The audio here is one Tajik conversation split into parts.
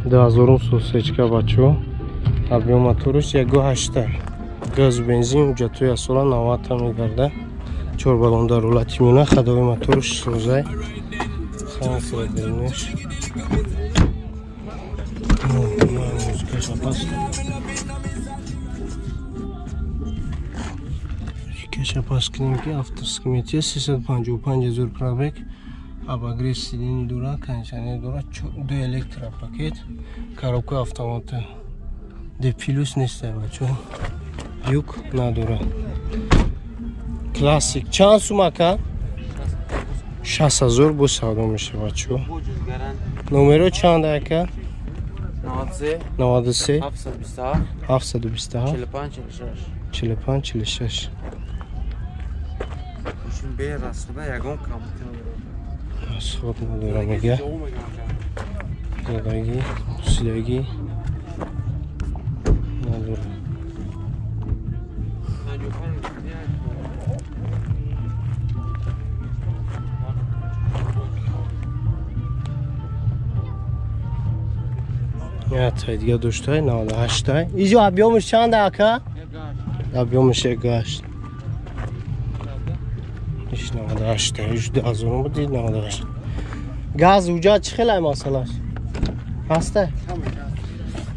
2000 сосечка бачо. Объем моториш 1.8. Газ бензин уҷатои асола 90 та мегарда. 4 баллонда рулати меона. Ходои моториш созай. Хансра бинеш. Кеша паскинем ки авторский метия 355,000 пробег. Обогрев сидений дура, кондиционер дура, 2 электропакет, коробка автомата. D plus нест бачо. Юк на дура. Классик. Чанд сум ака? 60,000 бо савдо меша бачо. Номеро чанд ака? 93 727 45 46. به رسوله یگان کامپیوتر خود ندارم میگه دادگی سیدگی ندارم یه تای دیگه داشته 98 تای اینجا ابیامش چند اکا؟ ابیامش 1.8 ایش 98 تا 18,000 بود 98 گاز اوجا چه خیلی مسئله هسته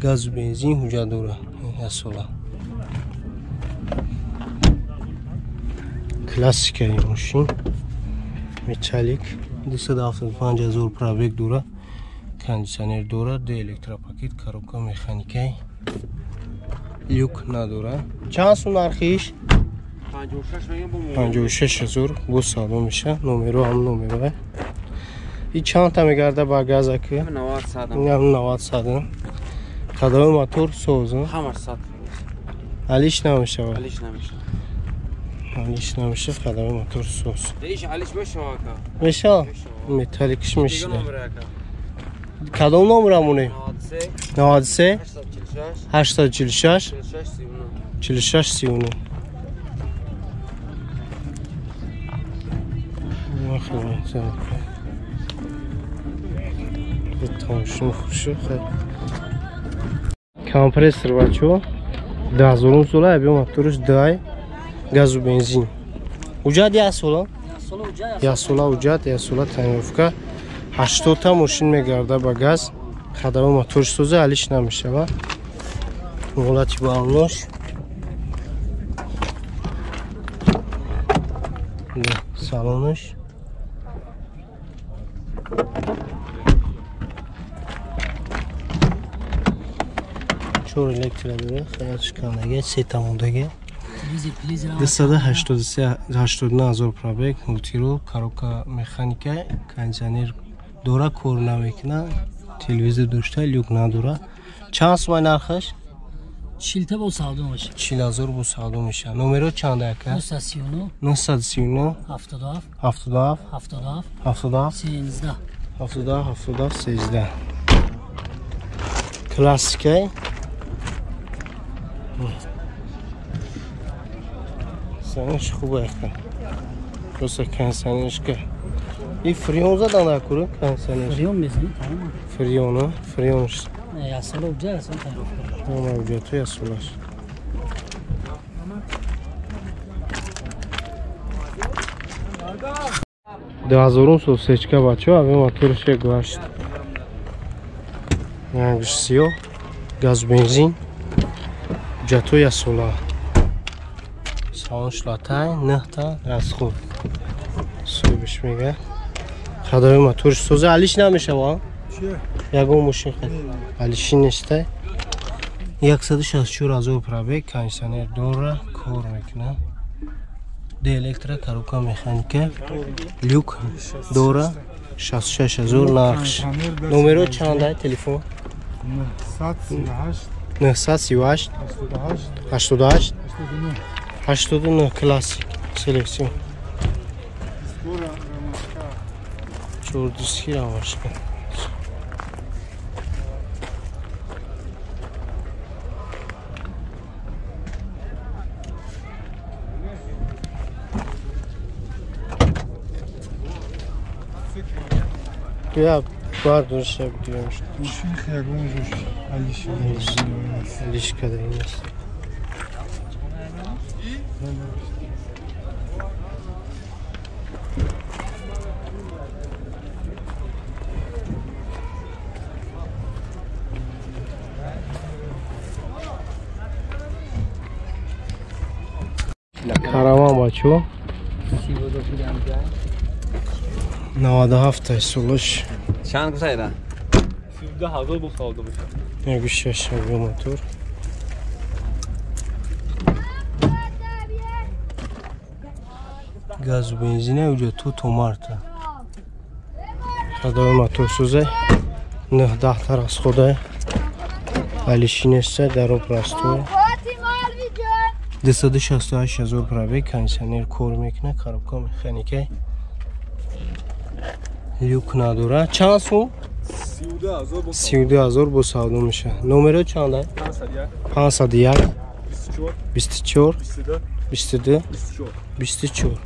گاز و بنزین اوجا دوره اصلا کلاسیک این ماشین متالیک 275,000 پرابگ دوره کاندیشنر دوره 2 الکتروپاکت коробка مکانیکی لیوک نداره چند سون نرخیش 56,000 بو سالو میشه نمره هم نمره این چند تا میگرده با گاز اکی 90 سادم خدای موتور سوزن همه ساد علیش نمیشه علیش نمیشه خدای موتور سوز دیش علیش بشه میشه متالیکش میشه کدام نمرمونه 93 846 46 39 компрессор бачо 10,000 сола объем моториш 2 газ و бензин уҷат 1 сола 1 сола уҷат 1 сола тайёрка 80 та машин мегарда ба газ хадаи моториш соза алиш намешава ҳолати балонош салониш چور الکتریک داره خیالش کننده 3 تاموندگی 289,000 پرابگ مولتیرول коробка مکانیکی кондиционер داره کار نمیکنه تلویزیون داشته لیوک نداره چند سوم نرخش 40 تا با سعودو میشه 40,000 با سعودو میشه نمره چند اکه 939 77 13 کلاسیکه سنش خوبه اخه просто کنسنش که این فریون زدن نکنه کنسنش فریون میزنی تمام فریونش یا سال اوجا اصلا اون اوجا تو یا سالش 2000 сосечка бачо аве моториш 1.8 янгиш сиё газ бензин ҷато я сола салонш латай 9 та расход субиш мега хадаи моториш соза алиш намешава ягон мошин алиши нестай 164,000 пробег кондиционер дора кор мекуна د الکتریک коробка مکانیکی لیوک دوره 66,000 نرخش نمره چنده تلفن 938 88 89 کلاسیک سلکسیون چور دیسکی را باش کن یا Barduruz diyormuş. Уших ягон жуш. Lişkada iniz. Karaman Baço. 97 suluş. چند گذاشته؟ 17000 bu savdo میشه. Yakış yaşıyor motor. Gaz benzine ücreti tomarta. Kadar motor söze. Ne dahtar az khoda. Alişinese daro prasto. 268,000 pробег, кондиционер кор мекунад, коробка механика. Люк надора. Чанд сум? 32000 бо савдо меша. Номеро чанд аст? 501 24 22 24.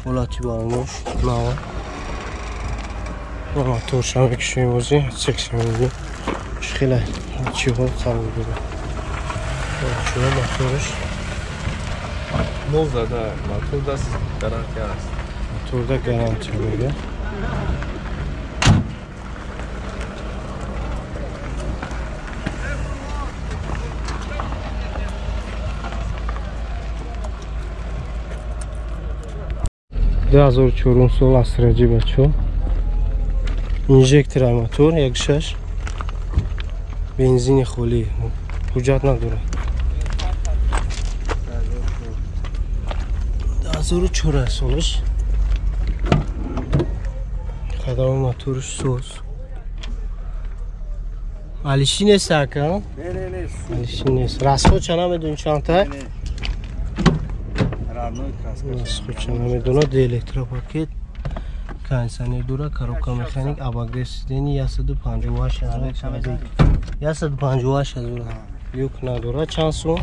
Ҳолати балмош нава. Мотор шам кишоим ози, сексион. Хеле чиҳо қабул буд. Чиҳо моторш Nol zada. Motorda garantiya است. motorda garantiya meга. Dazor çorun sol asracı baço. Injektor motor yakşaş. Benzin xoli. Hücat nadura. Dazor çora soluş. Kadar motor sos. Alişine saka. نه Alişine. Rasko çana medun çanta. رانوی کراس Rasko çana medun de elektropaket. Kansanı dura karoka mekanik abagres deni yasadu 58,000. Yasadu 58,000. Yok nadura chansu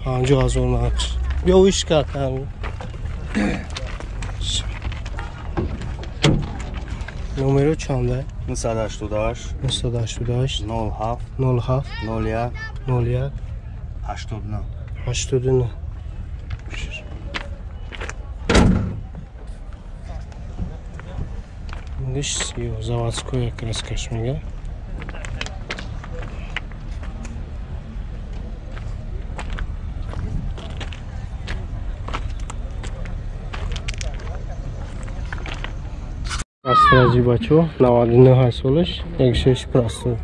50,000 max. Yo iş kakan. Numero çanda? 988 988 07 07 01 01 89 89. Видишь, его заводское краска шмига. Asтражи бачо, навадина хайсолиш, 1,6%.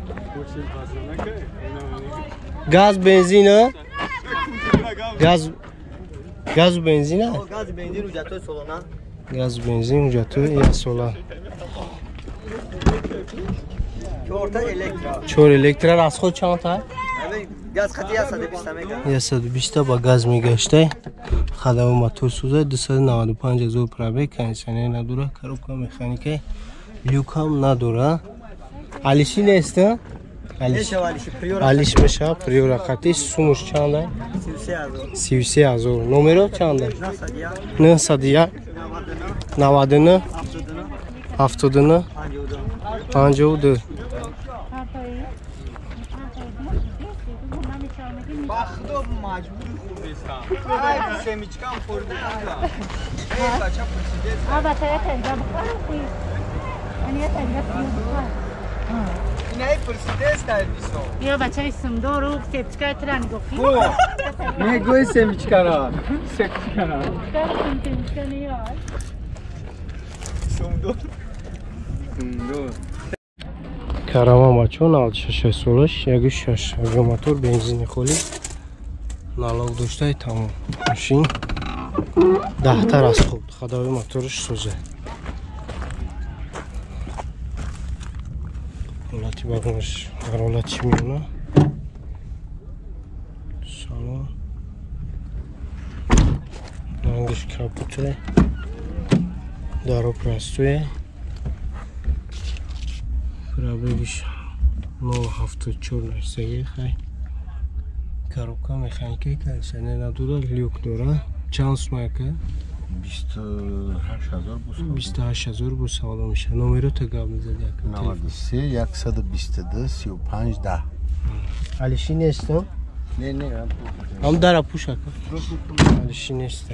Gaz benzina? Gaz benzina? Gaz benzin ücreti soluna. Gaz benzin ücreti ya sola. Orta elektrik. Çor elektrik az xod çand ta? Evet, gaz katı yasadı bir samek. Yasad 20 ba gaz میگشته. خدمه موتور سوزه 295,000 پرابه کنسنه نداره کاروبا مکانیکه لیوک هم نداره. علیشی نیست؟ علیش میشه پریورقتی سومش چنده؟ 33,000. نمره چنده؟ 901 99 79 52. Baxdım məcbur xubistan. Ay semiçkan xurdum. Ey qaça pulsides. Aba taya tanga bxalqi. Aniya tanga bxal. Inay pulsides daybiso. Yo bachai sumdoru sepchka trani gofi. Ne goy semiçkara. Semiçkara. Sepchka ne yar. Sumdur. Karaman bachon 66 solish, 1.6 motor benzin xoli. Налог доштай тамом. Машин 10 та раз хуб. Ходовой моторш сӯзе. Ҳолати багонаш дар ҳолат чӣ меёна? Салон. Рангиш капуте. Даро простое. Пробегиш 074 саги хай. Коробка механики кондиционер надора, люк дора, чанс майка, 28000 bu sağlam. 28000 bu sağlam میشه. نمره تا قبل زدی یکم. 93 122 35 10. علیشی نیستم. نه هم در پوش کن. علیشی نیست.